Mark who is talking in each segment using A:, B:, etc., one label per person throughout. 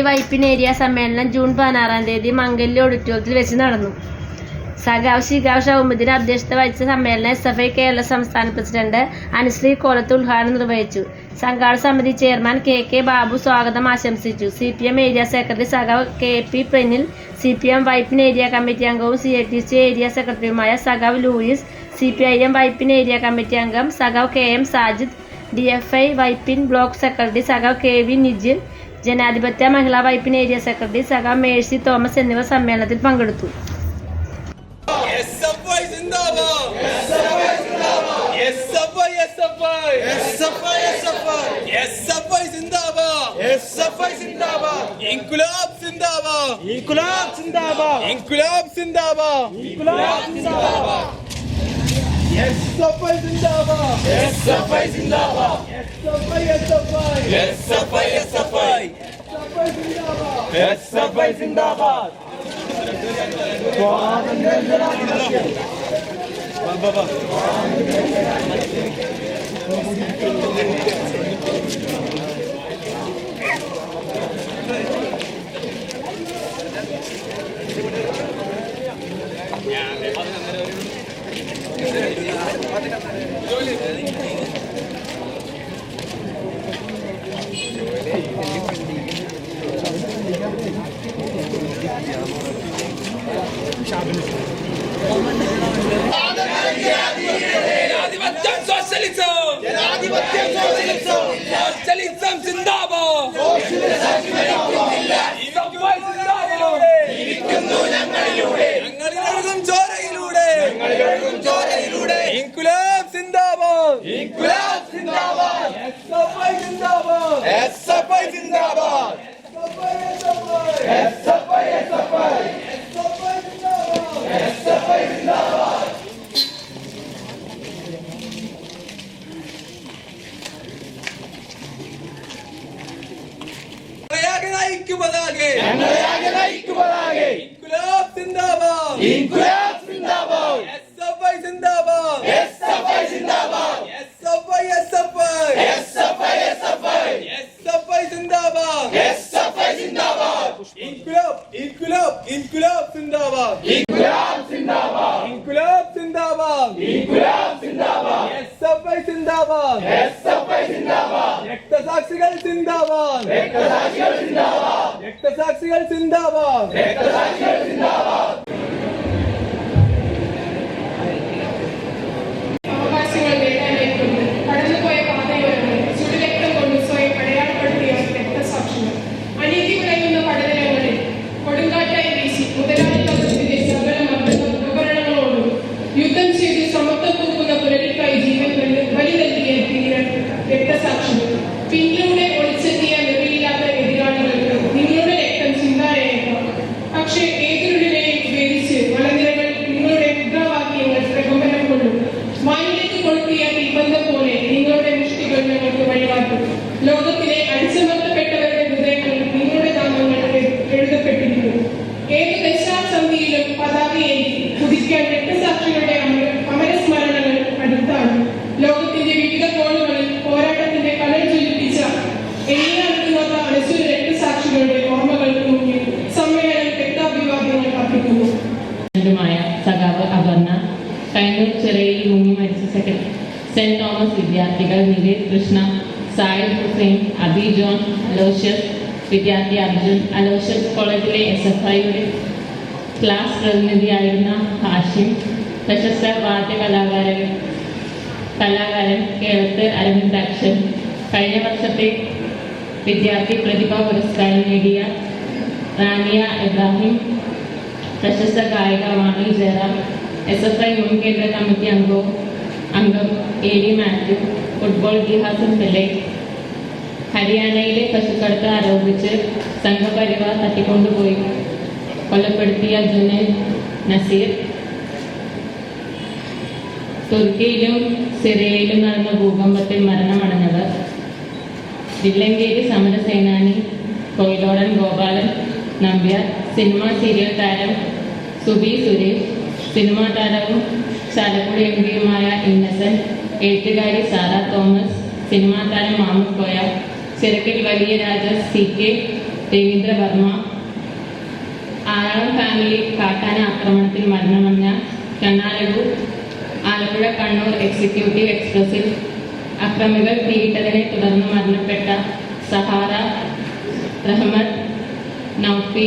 A: Vypin area സമ്മേളനം June 16 മംഗല്യ ഓഡിറ്റോറിയത്തിൽ വെച്ച് നടന്നു. സഖാവ് ശിഖാവ് ഷൗമുദ്ദീൻ അധ്യക്ഷത വഹിച്ച സമ്മേളനം SFI കേരള സംസ്ഥാന പ്രസിഡന്റ് അനുശ്രീ കോലത്ത് ഉദ്ഘാടനം നിർവഹിച്ചു. സംഘാടക സമിതി ചെയർമാൻ KK ബാബു സ്വാഗതം ആശംസിച്ചു. CPM ഏരിയ സെക്രട്ടറി സഖാവ് KP Pranil, CPM Vypin area committee അംഗവും CATC ഏരിയ സെക്രട്ടറിയുമായ സഖാവ് Louis, CPIM Vypin area committee അംഗം സഖാവ് KM Sajid, DFI Vypin block secretary സഖാവ് KV നിജിൽ, ജനാധിപത്യ മഹിളാ വൈപ്പിൻ ഏരിയ സെക്രട്ടറി സഖാവ് മേഴ്സി തോമസ് എന്നിവർ സമ്മേളനത്തിൽ പങ്കെടുത്തു.
B: ലോകത്തിലെ അടിച്ചമർത്തപ്പെട്ടവരുടെ ഹൃദയങ്ങളിൽ നിങ്ങളുടെ നാമങ്ങൾ എഴുതപ്പെട്ടിരിക്കുന്നു. ഏത് ദശാസന്ധിയിലും പതാകയേന്തി കുതിക്കാൻ രക്തസാക്ഷികളുടെ അമരസ്മരണകൾ അടുത്താണ്. ലോകത്തിന്റെ വിവിധ കോണുകളിൽ പോരാട്ടത്തിന്റെ കടൽ ജ്വലിപ്പിച്ച എണ്ണിയാർക്കുവാത്ത അനശ്വര രക്തസാക്ഷികളുടെ ഓർമ്മകൾക്ക് മുന്നിൽ സമ്മേളനം രക്താഭിവാദ്യങ്ങൾ അർപ്പിക്കുന്നു.
C: സഖാവ് അപർണ, കൈനൂർ ചിറയിൽ മുങ്ങി മരിച്ച സെന്റ് തോമസ് വിദ്യാർത്ഥികൾ നിവേദ് കൃഷ്ണ, സായിദ് ഹുസൈൻ, അബി ജോൺ, അലോഷ്യസ് വിദ്യാർത്ഥി അർജുൻ, അലോഷ്യസ് കോളേജിലെ SFIയുടെ ക്ലാസ് പ്രതിനിധിയായിരുന്ന ഹാഷിം, പ്രശസ്ത വാദ്യകലാകാരൻ കേരളത്ത് അരവിന്ദാക്ഷൻ, കഴിഞ്ഞ വർഷത്തെ വിദ്യാർത്ഥി പ്രതിഭാ പുരസ്കാരം നേടിയ റാനിയ ഇബ്രാഹിം, പ്രശസ്ത ഗായിക വാണി ജയറാം, SFI മുൻ കേന്ദ്ര കമ്മിറ്റി അംഗം AD മാത്യു, ഫുട്ബോൾ ഇതിഹാസം പെലെ, ഹരിയാനയിലെ പശുക്കടത്ത് ആരോപിച്ച് സംഘപരിവാർ തട്ടിക്കൊണ്ടുപോയി കൊലപ്പെടുത്തിയ ജുനൈദ് നസീർ, തുർക്കിയിലും സിറിയയിലും നടന്ന ഭൂകമ്പത്തിൽ മരണമടഞ്ഞവർ, വില്ലങ്കേരി സമരസേനാനി കൊയിലോടൻ ഗോപാലൻ നമ്പ്യാർ, സിനിമാ സീരിയൽ താരം സുബി സുരേഷ്, സിനിമാ താരവും ചാലക്കുടി MPയുമായ ഇന്നസെന്റ്, എഴുത്തുകാരി സാറാ തോമസ്, സിനിമാ താരം മാമുക്കോയ, ചിറക്കൽ വലിയ രാജ CK, രവീന്ദ്ര വർമ്മ. ആറാളം ഫാമിലി കാട്ടാന ആക്രമണത്തിൽ മരണമടഞ്ഞ കണ്ണാലു ആലപ്പുഴ കണ്ണൂർ എക്സിക്യൂട്ടീവ് എക്സ്പ്രസിൽ അക്രമികൾ തീയിട്ടതിനെ തുടർന്ന് മരണപ്പെട്ട സഹാറ റഹ്മത്ത് നൌഫി.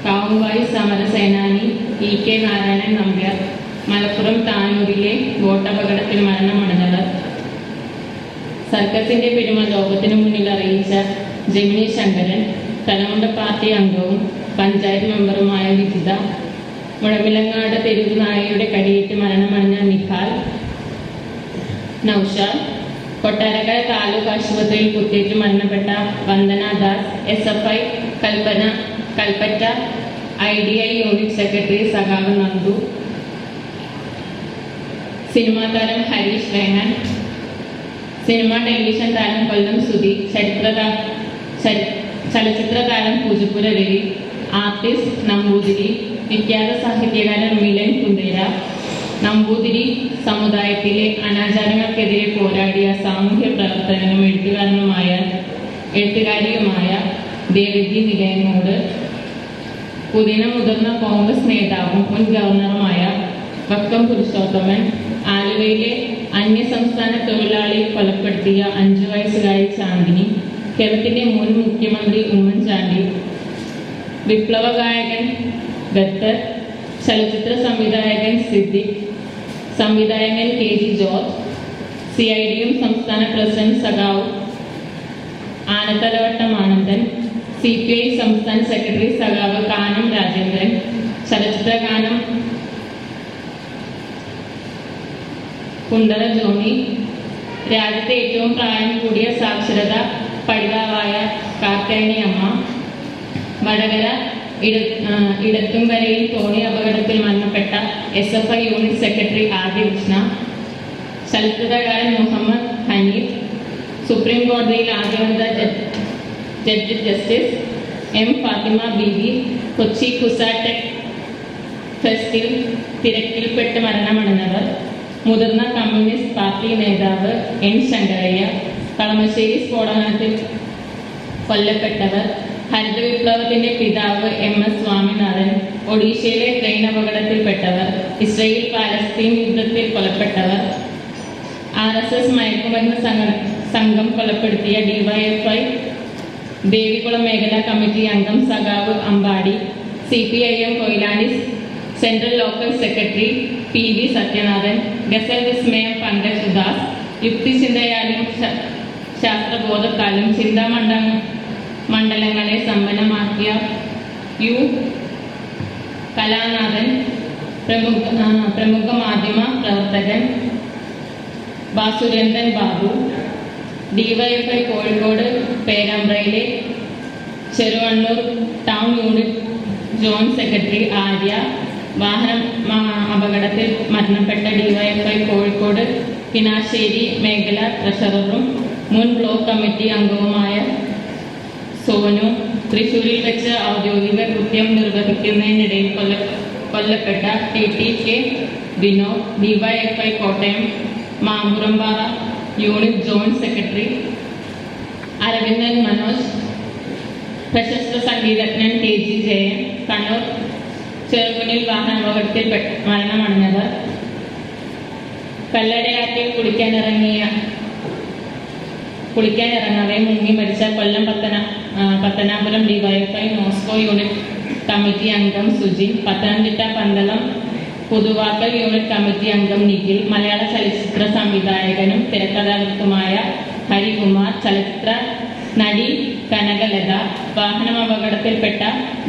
C: കാവുമ്പായി സമരസേനാനി EK നാരായണൻ നമ്പ്യാർ മലപ്പുറം താനൂരിലെ ബോട്ടപകടത്തിൽ മരണമടഞ്ഞവർ. സർക്കസിന്റെ പെരുമ ലോകത്തിനു മുന്നിൽ അറിയിച്ച ജെമിനി ശങ്കരൻ, തലമുണ്ട പാർട്ടി അംഗവും പഞ്ചായത്ത് മെമ്പറുമായ വിജിത. മുഴവിലങ്ങാട് തെരുവ് നായയുടെ കടിയേറ്റ് മരണമടഞ്ഞ നിഹാൽ. നൌഷാദ്. കൊട്ടാരക്കര താലൂക്ക് ആശുപത്രിയിൽ കുത്തേറ്റ് മരണപ്പെട്ട Vandana Das. SFI Kalpetta IDI unit secretary സഖാവ് നന്ദു. സിനിമാ താരം ഹരീഷ് റേഹാൻ. സിനിമ ടെലിവിഷൻ താരം കൊല്ലം സുധി. ചലച്ചിത്ര താരം പൂജപ്പുര രവി. ആർട്ടിസ്റ്റ് നമ്പൂതിരി. വിഖ്യാത സാഹിത്യകാരൻ മിലൻ കുന്ദേര. നമ്പൂതിരി സമുദായത്തിലെ അനാചാരങ്ങൾക്കെതിരെ പോരാടിയ സാമൂഹ്യ പ്രവർത്തകനും എഴുത്തുകാരിയുമായ ദേവജി നിലയനോട്. പുതിന മുതിർന്ന കോൺഗ്രസ് നേതാവും മുൻ ഗവർണറുമായ വക്കം പുരുഷോത്തമൻ. ആലുവയിലെ അന്യസംസ്ഥാന തൊഴിലാളിയെ കൊലപ്പെടുത്തിയ 5 വയസ്സുകാരി ചാന്ദിനി. കേരളത്തിന്റെ മുൻ മുഖ്യമന്ത്രി ഉമ്മൻചാണ്ടി. വിപ്ലവ ഗായകൻ ബത്തർ. ചലച്ചിത്ര സംവിധായകൻ സിദ്ദിഖ്. സംവിധായകൻ KG ജോർജ്. CIDM സംസ്ഥാന പ്രസിഡന്റ് സഖാവ് ആനത്തലവട്ടം ആനന്ദൻ. CPI സംസ്ഥാന സെക്രട്ടറി സഖാവ് കാനം രാജേന്ദ്രൻ. ചലച്ചിത്ര ഗാനം കുണ്ടറ ജോണി. രാജ്യത്തെ ഏറ്റവും പ്രായം കൂടിയ സാക്ഷരത പഠിതാവായ കാർത്തേണി അമ്മ. വടകര ഇടത്തുംകരയിൽ തോണി അപകടത്തിൽ മരണപ്പെട്ട SFI യൂണിറ്റ് സെക്രട്ടറി ആദ്യ കൃഷ്ണ. ചലച്ചിത്രകാരൻ മുഹമ്മദ് ഹനീഫ്. സുപ്രീം കോടതിയിൽ ആദ്യ വനിതാ judge justice M Fathima Beevi. Kochi കുസാടെക് ഫെസ്റ്റിൽ തിരക്കിൽപ്പെട്ട് മരണമടഞ്ഞവർ. മുതിർന്ന കമ്മ്യൂണിസ്റ്റ് പാർട്ടി നേതാവ് N ശങ്കരയ്യ. കളമശ്ശേരി സ്ഫോടനത്തിൽ കൊല്ലപ്പെട്ടവർ. ഹരിത വിപ്ലവത്തിന്റെ പിതാവ് MS സ്വാമിനാഥൻ. ഒഡീഷയിലെ ട്രെയിൻ അപകടത്തിൽപ്പെട്ടവർ. ഇസ്രയേൽ പാലസ്തീൻ യുദ്ധത്തിൽ കൊല്ലപ്പെട്ടവർ. RSS മയക്കുമരുന്ന് സംഘം കൊലപ്പെടുത്തിയ DYFI ദേവികുളം മേഖലാ കമ്മിറ്റി അംഗം സഖാവ് Ambadi. CPIM Koyilandy central local secretary PV Sathyanathan. Ghazal വിസ്മയം പങ്കജ് ഉദാസ്. യുക്തിചിന്തയാലും ശാസ്ത്രബോധത്താലും ചിന്താമണ്ഡലങ്ങളെ സമ്പന്നമാക്കിയ U കലാനാഥൻ. പ്രമുഖ മാധ്യമ പ്രവർത്തകൻ ബാസുരേന്ദ്രൻ ബാബു. DYFI കോഴിക്കോട് പേരാമ്പ്രയിലെ Cheruvannur town unit joint secretary Arya. വാഹന അപകടത്തിൽ മരണപ്പെട്ട DYFI കോഴിക്കോട് കിനാശ്ശേരി മേഖലാ ട്രഷററും മുൻ ബ്ലോക്ക് കമ്മിറ്റി അംഗവുമായ സോനു. തൃശൂരിൽ വെച്ച് ഔദ്യോഗിക കൃത്യം നിർവഹിക്കുന്നതിനിടയിൽ കൊല്ലപ്പെട്ട TTK Vinod. DYFI Kottayam Mampurampara unit joint secretary Aravindan Manoj. പ്രശസ്ത സംഗീതജ്ഞൻ KG ജയൻ. കണ്ണൂർ ചെറുകുനിൽ വാഹനാപകടത്തിൽ മരണമടഞ്ഞവർ. കല്ലടയാറ്റിൽ കുളിക്കാനിറങ്ങവെ മുങ്ങി മരിച്ച Kollam Pathanapuram DYFI Moscow unit committee അംഗം സുജിൻ. പത്തനംതിട്ട പന്തളം പുതുവാക്കൽ യൂണിറ്റ് കമ്മിറ്റി അംഗം നിഖിൽ. മലയാള ചലച്ചിത്ര സംവിധായകനും തിരക്കഥാകൃത്തുമായ ഹരികുമാർ. ചലച്ചിത്ര നടി കനകലത. വാഹനം അപകടത്തിൽപ്പെട്ട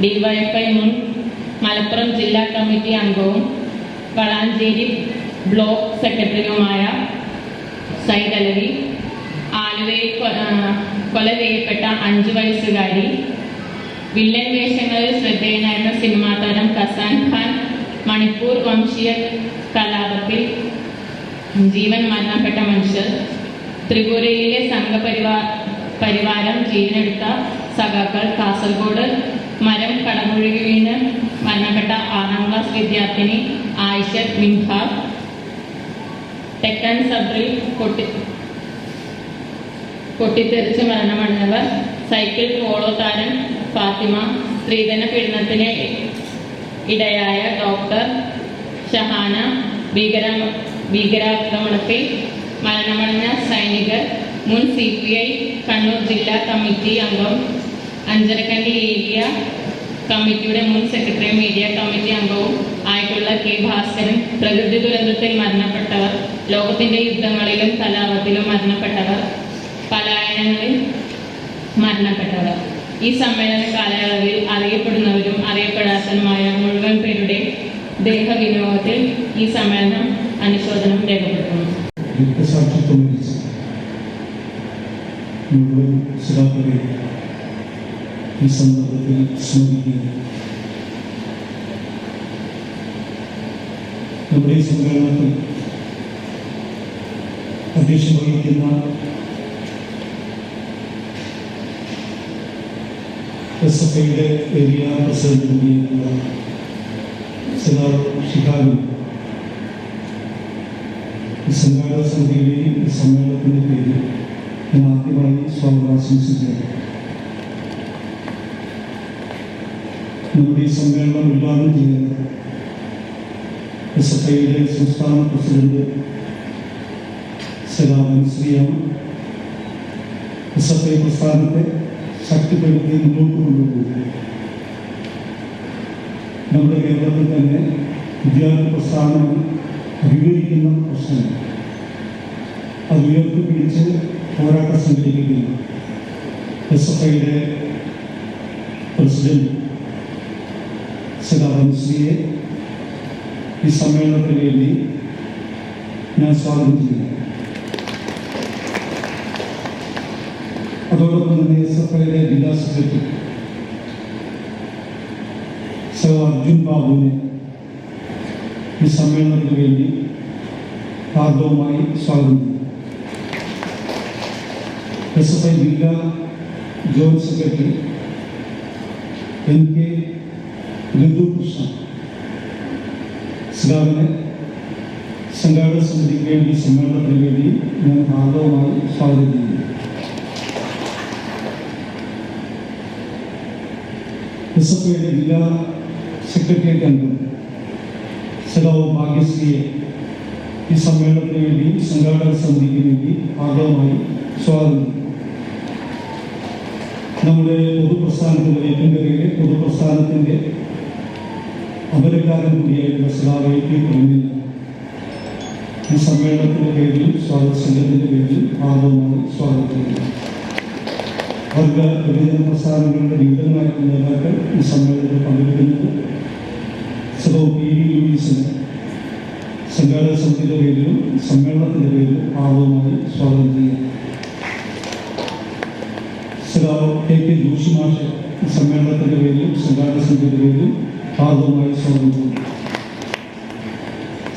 C: DYFI മുൻ മലപ്പുറം ജില്ലാ കമ്മിറ്റി അംഗവും വളാഞ്ചേരി ബ്ലോക്ക് സെക്രട്ടറിയുമായ സൈദ് അലവി. ആലുവയിൽ കൊല ചെയ്യപ്പെട്ട 5 വയസ്സുകാരി. വില്ലൻ വേഷങ്ങളിൽ ശ്രദ്ധേയനായിരുന്ന സിനിമാ താരം കസാൻ ഖാൻ. മണിപ്പൂർ വംശീയ കലാപത്തിൽ ജീവൻ മരണപ്പെട്ട മനുഷ്യർ. ത്രിപുരയിലെ സംഘപരിവാരം ജീവനെടുത്ത സഖാക്കൾ. കാസർഗോഡ് മരം കടപുഴകി വീണ് മരണപ്പെട്ട 6ാം ക്ലാസ് വിദ്യാർത്ഥിനി ആയിഷത്ത് മിൻഹാബ്. തെക്കൻ സബ്രിൽ പൊട്ടിത്തെറിച്ച് മരണമടഞ്ഞവർ. സൈക്കിൾ പോളോ താരം ഫാത്തിമ, സ്ത്രീധന പീഡനത്തിന് ഇടയായ ഡോക്ടർ ഷഹാന, ഭീകരാക്രമണത്തിൽ മരണമടഞ്ഞ സൈനികർ, മുൻ CPI കണ്ണൂർ ജില്ലാ കമ്മിറ്റി അംഗം, അഞ്ചരക്കണ്ടി ഏരിയ കമ്മിറ്റിയുടെ മുൻ സെക്രട്ടറി, മീഡിയ കമ്മിറ്റി അംഗവും ആയിട്ടുള്ള K. ഭാസ്കരൻ, പ്രകൃതി ദുരന്തത്തിൽ മരണപ്പെട്ടവർ, ലോകത്തിന്റെ യുദ്ധങ്ങളിലും കലാപത്തിലും മരണപ്പെട്ടവർ, പലായനങ്ങളിൽ മരണപ്പെട്ടവർ. ഈ സമ്മേളന കാലയളവിൽ അറിയപ്പെടുന്നവരും അറിയപ്പെടാത്തവരുമായ മുഴുവൻ പേരുടെ ദേഹവിനിയോഗത്തിൽ ഈ സമ്മേളനം അനുശോചനം രേഖപ്പെടുത്തുന്നു.
D: രക്തസാക്ഷിത്വം വരിച്ച മുഴുവൻ ശ്രോതാക്കളെ ഈ സന്ദർഭത്തിൽ സ്മരിക്കുകയും നമ്മുടെ ഈ സമ്മേളനത്തിൽ അധ്യക്ഷം വഹിക്കുന്ന SFIയുടെ ഏരിയ പ്രസിഡന്റ് കൂടിയായിട്ടുള്ള സദാർ ഷിഹാബി, ഈ സംഘാടക സമിതിയുടെയും ഈ സമ്മേളനത്തിൻ്റെ പേരിൽ ഞാൻ ആദ്യമായി സ്വാഗതം ആശംസിക്കുന്നു. നമ്മുടെ ഈ സമ്മേളനം ഉദ്ഘാടനം ചെയ്യുന്നത് SFIയുടെ സംസ്ഥാന പ്രസിഡന്റ് സദാർ അനുശ്രീയാണ്. SFI പ്രസ്ഥാനത്തെ ശക്തിപ്പെടുത്തി മുന്നോട്ട് കൊണ്ടുപോകും. നമ്മുടെ കേരളത്തിൽ തന്നെ വിദ്യാർത്ഥി പ്രസ്ഥാനം അഭിമുഖീകരിക്കുന്ന പ്രശ്നം അത് ഉയർത്തിപ്പിടിച്ച് പോരാട്ടം സംഘടിപ്പിക്കുന്നു. SFIയുടെ പ്രസിഡന്റ് സദാർ അനുശ്രീയെ ഈ സമ്മേളനത്തിന് വേണ്ടി ഞാൻ സ്വാഗതം ചെയ്യുന്നു. അതോടൊപ്പം തന്നെ SFIയുടെ ജില്ലാ സെക്രട്ടറി സർ അർജുൻ ബാബുവിനെ ഈ സമ്മേളനത്തിന് വേണ്ടി ഹാർദവുമായി സ്വാഗതം ചെയ്യുന്നു. SFI ജില്ലാ ജോയിന്റ് സെക്രട്ടറി NK ഋതുകൃഷ്ണ സദാവിനെ സംഘാടക സമിതിക്ക് വേണ്ടി സമ്മേളനത്തിന് വേണ്ടി ഞാൻ ഹാർദവുമായി സ്വാഗതം ചെയ്യുന്നു. SFIയുടെ ജില്ലാ സെക്രട്ടേറിയറ്റ് അംഗം സദാവ് ഭാഗ്യശ്രീയെ ഈ സമ്മേളനത്തിന് വേണ്ടി സംഘാടക സമിതിക്ക് വേണ്ടി ആദ്യമായി സ്വാഗതം ചെയ്തു. നമ്മുടെ പൊതുപ്രസ്ഥാനത്തിൻ്റെ വേറ്റങ്കരയിലെ പൊതുപ്രസ്ഥാനത്തിൻ്റെ അമരക്കാരൻ കൂടിയായിട്ടുള്ള സദാവ് AP പ്രേമിൽ ഈ സമ്മേളനത്തിൻ്റെ പേരിൽ സ്വാഗത സംഘത്തിൻ്റെ പേരിൽ ആദ്യമായി സ്വാഗതം ചെയ്യുന്നു. വർഗ വിഭജന പ്രസ്ഥാനങ്ങളുടെ വിവിധങ്ങളായിട്ടുള്ള നേതാക്കൾ ഈ സമ്മേളനത്തിൽ പങ്കെടുക്കുന്നത് സദാവ് PV ലൂയിസിനെ സംഘാടക സമിതിയുടെ പേരിലും സമ്മേളനത്തിൻ്റെ പേരിലും ആദ്യമായി സ്വാഗതം ചെയ്യുന്നു. സദാവ് KK ജോഷി മാഷ് ഈ സമ്മേളനത്തിൻ്റെ പേരിലും സംഘാടക സമിതിയുടെ പേരിലും ആദ്യമായി സ്വാഗതം ചെയ്യുന്നു.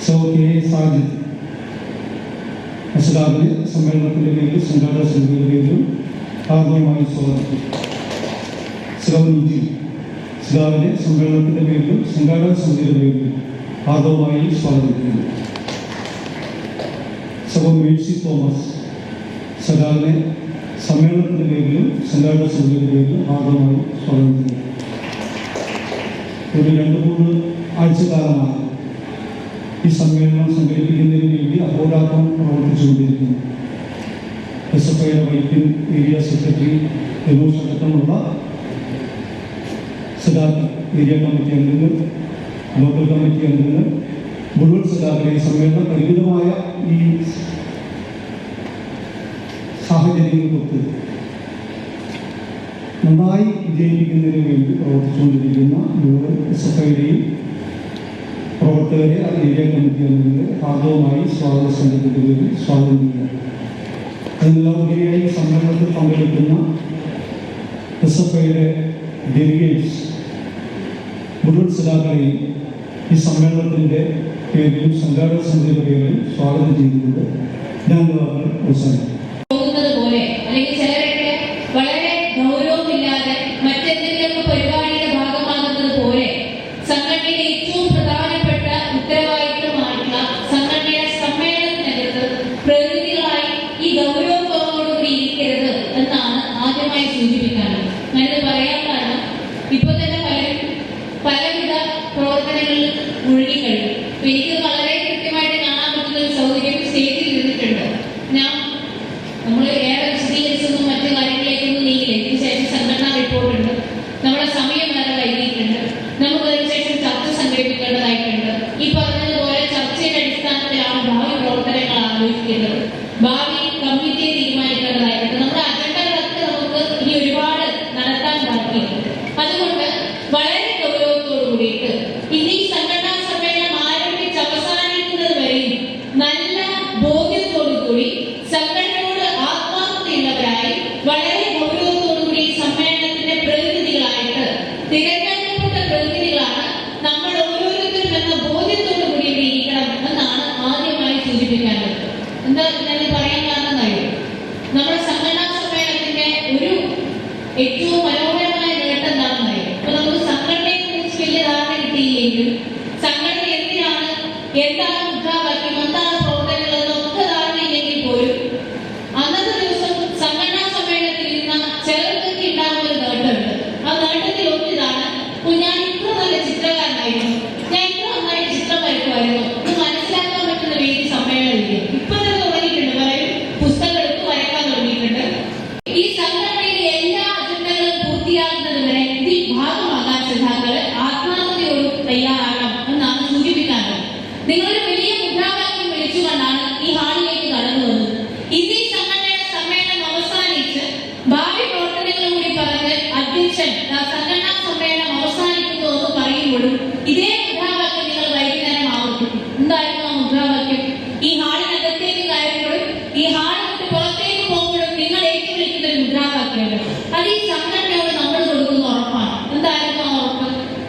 D: സദാവ് KA സാജിദ് സദാവിനെ സമ്മേളനത്തിൻ്റെ പേരിലും സംഘാടക സമിതിയുടെ പേരിലും ആദ്യമായി സ്വാഗതം ചെയ്തു. സദാവ് നിജി സദാവിനെ സമ്മേളനത്തിൻ്റെ പേരിലും സംഘാടക സമിതിയുടെ പേരിലും ആദ്യമായി സ്വാഗതം ചെയ്യുന്നു. സദാവ് മേഴ്സി തോമസ് സദാവിനെ സമ്മേളനത്തിൻ്റെ പേരിലും സംഘാടക സമിതിയുടെ പേരിലും ആദ്യമായി സ്വാഗതം ചെയ്യുന്നു. ഒരു 2-3 ആഴ്ചക്കാലമായി ഈ സമ്മേളനം സംഘടിപ്പിക്കുന്നതിന് വേണ്ടി അഹോരാത്രം പ്രവർത്തിച്ചുകൊണ്ടിരിക്കുന്നു. SFIയുടെ വൈപ്പിൻ ഏരിയ സെക്രട്ടറി രമേശ് അടക്കമുള്ള സദാർ ഏരിയ കമ്മിറ്റി അംഗങ്ങൾ, ലോക്കൽ കമ്മിറ്റി അംഗങ്ങൾ, മുഴുവൻ സദാക്കളെ ഈ സമ്മേളനം പരിമിതമായ ഈ സാഹചര്യങ്ങൾക്കൊത്ത് നന്നായി വിജയിപ്പിക്കുന്നതിന് വേണ്ടി പ്രവർത്തിച്ചുകൊണ്ടിരിക്കുന്ന മുഴുവൻ SFIയുടെയും പ്രവർത്തകരെ ഏരിയ കമ്മിറ്റി അംഗങ്ങളെ ആദ്യമായി സ്വാഗത സംഘത്തിൻ്റെ പേരിൽ സ്വാഗതം ചെയ്യുക. അതിനെല്ലാവരുടെയായി സമ്മേളനത്തിൽ പങ്കെടുക്കുന്ന SFIയുടെ ഡെലിഗേറ്റ്സ് മുഴുവൻ സദാക്കളെയും ഈ സമ്മേളനത്തിൻ്റെ പേരിലും സംഘാടക സമിതിയുടെ പേരിലും സ്വാഗതം ചെയ്തുകൊണ്ട് ഞാൻ അവസാനിക്കും.
E: പോലെ അല്ലെങ്കിൽ ചിലരൊക്കെ വളരെ ഗൗരവമില്ലാതെ മറ്റെന്തെങ്കിലും പരിപാടിയുടെ ഭാഗമാകുന്നത് പോലെ സംഘടനയുടെ ഏറ്റവും പ്രധാനപ്പെട്ട ഉത്തരവാദിത്തമായിട്ടുള്ള സംഘടനയുടെ സമ്മേളനത്തിനകത്ത് പ്രതിനിധികളായി ഈ ഗൗരവത്തോടുകൂടി ഇരിക്കരുത് എന്നാണ് ആദ്യമായി സൂചിപ്പിക്കാനുള്ളത്. ഞാനിത് പറയാൻ കാരണം ഭാവി കമ്മിറ്റിയെ തീരുമാനിക്കേണ്ടതായിട്ടുണ്ട്. നമ്മുടെ അജണ്ടകളൊക്കെ നമുക്ക് ഇനി ഒരുപാട് നടത്താൻ ബാക്കിയുണ്ട്. അതുകൊണ്ട് വളരെ ഗൗരവത്തോടു കൂടിയിട്ട് ഇനി സംഘടനാ സമ്മേളനം ആരംഭിച്ച് അവസാനിക്കുന്നത് വരെയും നല്ല ബോധ്യത്തോടു കൂടി സംഘടനയോട് ആത്മാർത്ഥതയുള്ളവരായി വളരെ ഗൗരവത്തോടു കൂടി സമ്മേളനത്തിന്റെ പ്രതിനിധികളായിട്ട് തിരഞ്ഞെടുക്കപ്പെട്ട പ്രതിനിധികളാണ് നമ്മൾ ഓരോരുത്തരും എന്ന ബോധ്യത്തോടു കൂടി ഇവിടെ ഇരിക്കണം എന്നാണ് ആദ്യമായി സൂചിപ്പിക്കാനുള്ളത്. എന്താ ഞാൻ പറയാൻ കാരണം അറിയാം, നമ്മുടെ സംഘടനാ സമ്മേളനത്തിന്റെ ഒരു ഏറ്റവും മനോഹരമായ നേട്ടം എന്താണെന്ന് അറിയാം. അപ്പൊ നമുക്ക് സംഘടനയെ കുറിച്ച് വലിയ ധാരണ കിട്ടിയില്ലെങ്കിലും സംഘടന എന്തിനാണ്, എന്താണ് മുദ്രാവാക്യം, എന്താണ് പ്രവർത്തനങ്ങൾ എന്നൊക്കെ ധാരണയില്ലെങ്കിൽ പോലും അന്നത്തെ ദിവസം സംഘടനാ സമ്മേളനത്തിൽ ഇരുന്ന ചിലർക്കൊക്കെ ഉണ്ടാകുന്ന ഒരു നേട്ടമുണ്ട്. ആ നേട്ടത്തിൽ ഒന്നിതാണ്, ഞാൻ ഇത്ര നല്ല ചിത്രകാരനായിരുന്നു, ഞാൻ ഇത്ര നന്നായിട്ട് ചിത്രം വരയ്ക്കുമായിരുന്നു എന്ന് മനസ്സിലാക്കാൻ പറ്റുന്ന വേദി സമ്മേളനമില്ല. ഇപ്പൊ തന്നെ തുടങ്ങിയിട്ടുണ്ട്, പലരും പുസ്തകം എടുത്ത് വരയ്ക്കാൻ തുടങ്ങിയിട്ടുണ്ട്. ഈ സംഘടനയിലെ എല്ലാ അജണ്ടകളും പൂർത്തിയാകുന്നത് വരെ ഇതിൽ ഭാഗമാകാൻ സഖാക്കള് ആത്മാർത്ഥതയോട് തയ്യാറാകണം എന്നാണ് സൂചിപ്പിക്കാറുള്ളത്. നിങ്ങളൊരു വലിയ മുദ്രാവാക്യം വിളിച്ചുകൊണ്ടാണ് ഈ ഹാളിലേക്ക് കടന്നു വന്നത്. ഇന്നീ സംഘടനയുടെ സമ്മേളനം അവസാനിച്ച് ഭാവി പ്രവർത്തനങ്ങളും കൂടി പറഞ്ഞ് അധ്യക്ഷൻ സംഘടനാ സമ്മേളനം അവസാനിക്കുന്നു എന്ന് പറയുമ്പോഴും ഇതേ മുദ്രാവാക്യം നിങ്ങൾ വൈകുന്നേരം ആവർത്തിക്കും. എന്തായിരുന്നു ആ മുദ്രാവാക്യം? ഈ ഹാളിനകത്തേക്ക് കയറുമ്പോഴും ഈ ഹാളിൽ വിട്ട് പുറത്തേക്ക് പോകുമ്പോഴും നിങ്ങൾ ഏറ്റുവിളിക്കുന്ന ഒരു മുദ്രാവാക്യമുണ്ട്. അത് ഈ സംഘടനയോട് നമ്മൾ കൊടുക്കുന്ന ഉറപ്പാണ്. എന്തായിരുന്നു ആ ഉറപ്പ്?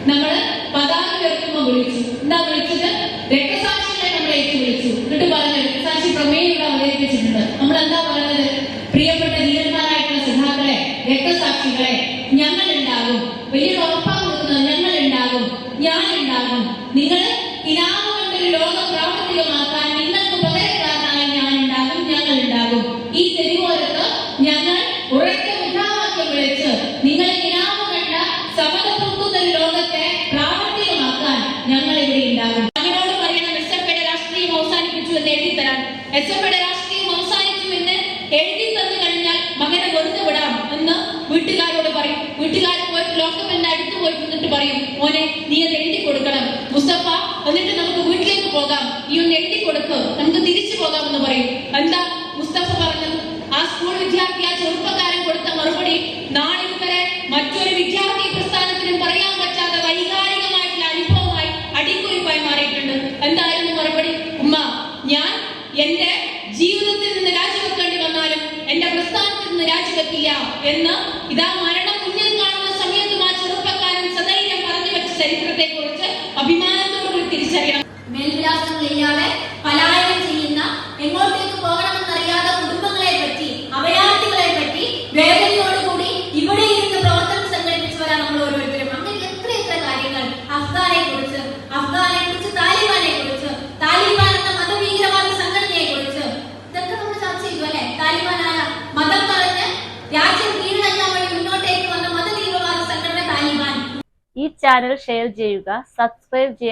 E: നമ്മള് പതാക ഉയർത്തുമ്പോൾ വിളിച്ചു. എന്താ വിളിച്ചത്? രക്തസാക്ഷികളെ നമ്മൾ ഏറ്റുവിളിച്ചു. എന്നിട്ട് പറഞ്ഞു, രക്തസാക്ഷി പ്രമേയം ഇവിടെ അവതരിപ്പിച്ചിട്ടുണ്ട്. നമ്മൾ എന്താ പറഞ്ഞത്? പ്രിയപ്പെട്ട ധീരന്മാരായിട്ടുള്ള സഖാക്കളെ, രക്തസാക്ഷികളെ, ഞങ്ങൾ ഉണ്ടാകും. വലിയൊരു ഉറപ്പാണ് കൊടുക്കുന്നത്. ഞങ്ങൾ ഉണ്ടാകും, ഞാൻ ഉണ്ടാകും. നിങ്ങൾ കിനാവ് കൊണ്ടൊരു ലോകം പ്രാവർത്തികമാക്കാൻ നിങ്ങൾക്ക് പകരക്കാരനായി ഞാൻ ഉണ്ടാകും, ഞങ്ങൾ ഉണ്ടാകും. ഈ തെരുവോരത്ത് ഞങ്ങൾ ഉറച്ച മുദ്രാവാക്യം വിളിച്ച് നിങ്ങൾ കിനാവ് കണ്ട സമത പൊക്കുന്ന ഒരു ലോകത്തെ പ്രാവർത്തികമാക്കാൻ ഞങ്ങൾ ഇവിടെ ഉണ്ടാകും. മകനോട് പറയണം, എസ്എഫ്ഐയുടെ രാഷ്ട്രീയം അവസാനിപ്പിച്ചു എന്ന് എഴുതി തരാൻ. എസ്എഫ്ഐയുടെ രാഷ്ട്രീയം അവസാനിച്ചു എന്ന് എഴുതി തന്നു കഴിഞ്ഞാൽ മകനെ വെറുതെ വിടാം എന്ന് വീട്ടുകാരോട് പറയും. വീട്ടുകാർ പോയിട്ട് ലോക്കപ്പിന്റെ അടുത്ത് പോയിട്ട് നിന്നിട്ട് പറയും, മോനെ നീ അത് എഴുതി കൊടുക്കണം മുസ്തഫ, എന്നിട്ട് നമുക്ക് വീട്ടിലേക്ക് പോകാം, ഈ ഒന്ന് എഴുതി കൊടുക്ക്, നമുക്ക് തിരിച്ചു പോകാമെന്ന് പറയും. എന്താ മുസ്തഫ പറഞ്ഞത്? ആ സ്കൂൾ വിദ്യാർത്ഥി, ആ ചെറുപ്പക്കാരൻ കൊടുത്ത മറുപടി നാളിൽ വരെ മറ്റൊരു വിദ്യാർത്ഥി പ്രസ്ഥാനത്തിനും പറയാൻ പറ്റാത്ത വൈകാരികമായിട്ടുള്ള അനുഭവമായി അടിക്കുറിപ്പായി മാറിയിട്ടുണ്ട്. എന്തായിരുന്നു മറുപടി? ഉമ്മ, ഞാൻ എന്റെ ജീവിതത്തിൽ നിന്ന് രാജിവെക്കേണ്ടി വന്നാലും എന്റെ പ്രസ്ഥാനത്തിൽ നിന്ന് രാജിവെക്കില്ല എന്ന് ഇതാ മരണം മുന്നിൽ കാണുന്ന സമയത്തും ആ ചെറുപ്പക്കാരൻ സധൈര്യം പറഞ്ഞു വെച്ച ചരിത്രത്തെ കുറിച്ച് അഭിമാനത്തോടുകൂടി തിരിച്ചറിയണം.
F: മേൽവിലാസങ്ങളില്ലാതെ പലായനം ചെയ്യുന്ന, എങ്ങോട്ടേക്ക് പോകണമെന്നറിയാത്ത കുടുംബങ്ങളെ പറ്റി, അഭയാർത്ഥികളെ പറ്റി വേദനയോടുകൂടി ഇവിടെ ഇരുന്ന് പ്രവർത്തനം സംഘടിപ്പിച്ചവരാണ് നമ്മൾ ഓരോരുത്തരും. അങ്ങനെ എത്ര കാര്യങ്ങൾ, അഫ്ഗാനെ കുറിച്ച്, താലിബാനെ കുറിച്ച്, താലിബാൻ എന്ന മതഭീകരവാദ സംഘടനയെ കുറിച്ച് ഇതൊക്കെ നമ്മൾ ചർച്ച ചെയ്തു അല്ലെ. താലിബാനായ മതം പറഞ്ഞ് രാജ്യം കീഴടക്കാൻ വഴി മുന്നോട്ടേക്ക് വന്ന മതതീവ്രവാദ സംഘടന താലിബാൻ.
A: ഈ ചാനൽ ഷെയർ ചെയ്യുക, സബ്സ്ക്രൈബ് ചെയ്യുക.